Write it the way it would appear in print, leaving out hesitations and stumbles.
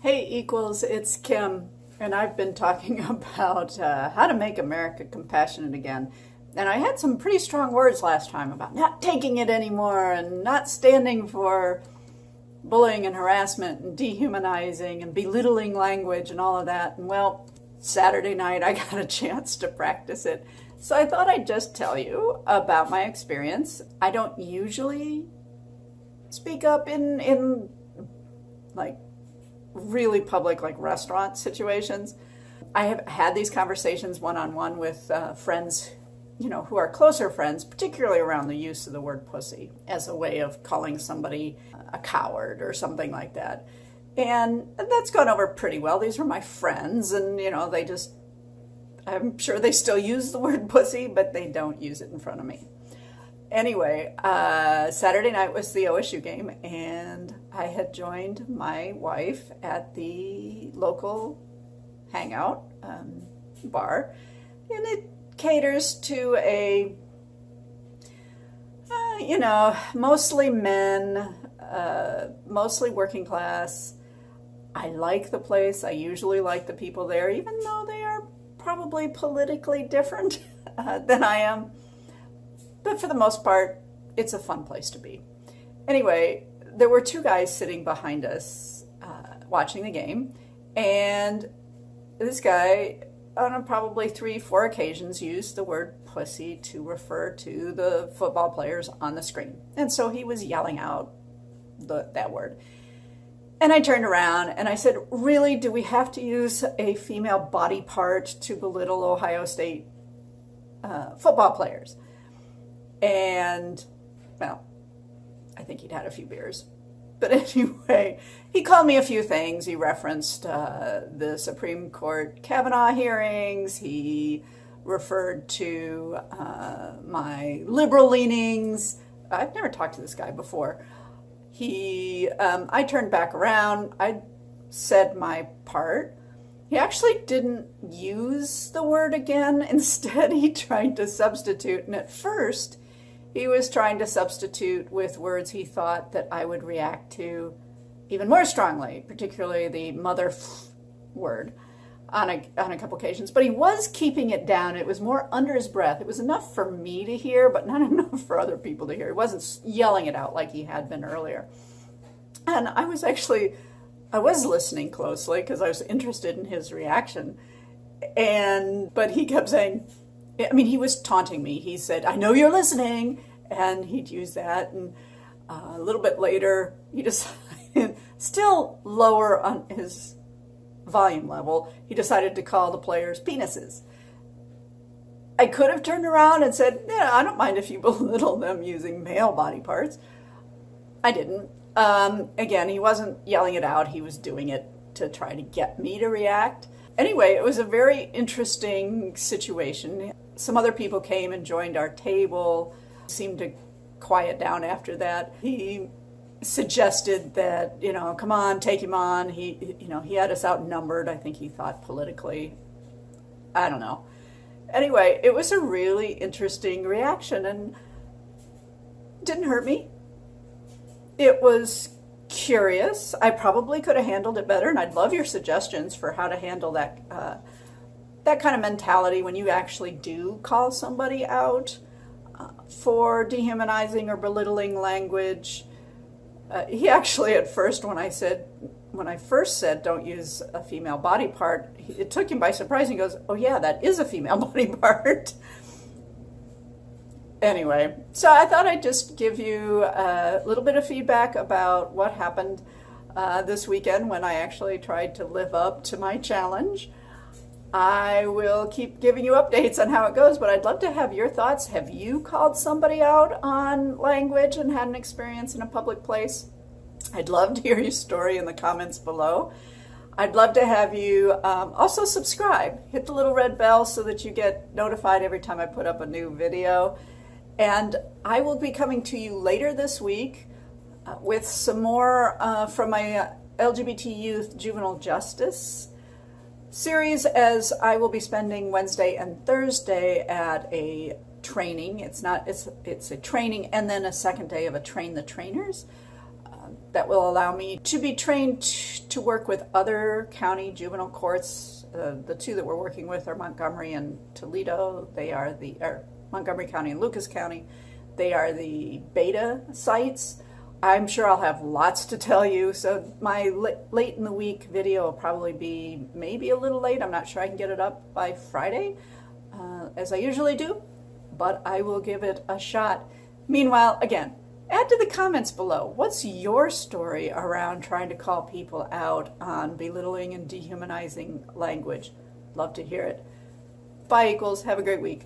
Hey equals, it's Kim, and I've been talking about how to make America compassionate again. And I had some pretty strong words last time about not taking it anymore and not standing for bullying and harassment and dehumanizing and belittling language and all of that. And well, Saturday night I got a chance to practice it. So I thought I'd just tell you about my experience. I don't usually speak up in like really public, like restaurant situations. I have had these conversations one-on-one with friends, who are closer friends, particularly around the use of the word pussy as a way of calling somebody a coward or something like that. And that's gone over pretty well. These were my friends, and I'm sure they still use the word pussy, but they don't use it in front of me. Anyway, Saturday night was the OSU game, and I had joined my wife at the local hangout bar, and it caters to mostly men, mostly working class. I like the place. I usually like the people there, even though they are probably politically different than I am. But for the most part, it's a fun place to be. Anyway, there were two guys sitting behind us watching the game, and this guy, on probably 3-4 occasions, used the word pussy to refer to the football players on the screen. And so he was yelling out that word. And I turned around and I said, really, do we have to use a female body part to belittle Ohio State football players? And, well, I think he'd had a few beers. But anyway, he called me a few things. He referenced the Supreme Court Kavanaugh hearings. He referred to my liberal leanings. I've never talked to this guy before. I turned back around. I said my part. He actually didn't use the word again. Instead, he tried to substitute. And at first, he was trying to substitute with words he thought that I would react to even more strongly, particularly the mother word on a couple occasions. But he was keeping it down. It was more under his breath. It was enough for me to hear, but not enough for other people to hear. He wasn't yelling it out like he had been earlier. And I was listening closely because I was interested in his reaction. But he kept saying, he was taunting me. He said, I know you're listening. And he'd use that. And a little bit later, he decided, still lower on his volume level, he decided to call the players penises. I could have turned around and said, yeah, I don't mind if you belittle them using male body parts. I didn't. Again, he wasn't yelling it out. He was doing it to try to get me to react. Anyway, it was a very interesting situation. Some other people came and joined our table, seemed to quiet down after that. He suggested that, come on, take him on. He had us outnumbered, I think he thought politically. I don't know. Anyway, it was a really interesting reaction and didn't hurt me. It was curious. I probably could have handled it better, and I'd love your suggestions for how to handle that kind of mentality when you actually do call somebody out for dehumanizing or belittling language. He actually, at first, when I first said don't use a female body part, it took him by surprise. He goes, oh yeah, that is a female body part. Anyway, so I thought I'd just give you a little bit of feedback about what happened this weekend when I actually tried to live up to my challenge. I will keep giving you updates on how it goes, but I'd love to have your thoughts. Have you called somebody out on language and had an experience in a public place? I'd love to hear your story in the comments below. I'd love to have you also subscribe. Hit the little red bell so that you get notified every time I put up a new video. And I will be coming to you later this week with some more from my LGBT youth juvenile justice series, as I will be spending Wednesday and Thursday at a training. It's a training and then a second day of a train the trainers. that will allow me to be trained to work with other county juvenile courts. The two that we're working with are Montgomery and Toledo. They are Montgomery County and Lucas County. They are the beta sites. I'm sure I'll have lots to tell you, so my late in the week video will probably be maybe a little late. I'm not sure I can get it up by Friday, as I usually do, but I will give it a shot. Meanwhile, again, add to the comments below. What's your story around trying to call people out on belittling and dehumanizing language? Love to hear it. Bye, Equals. Have a great week.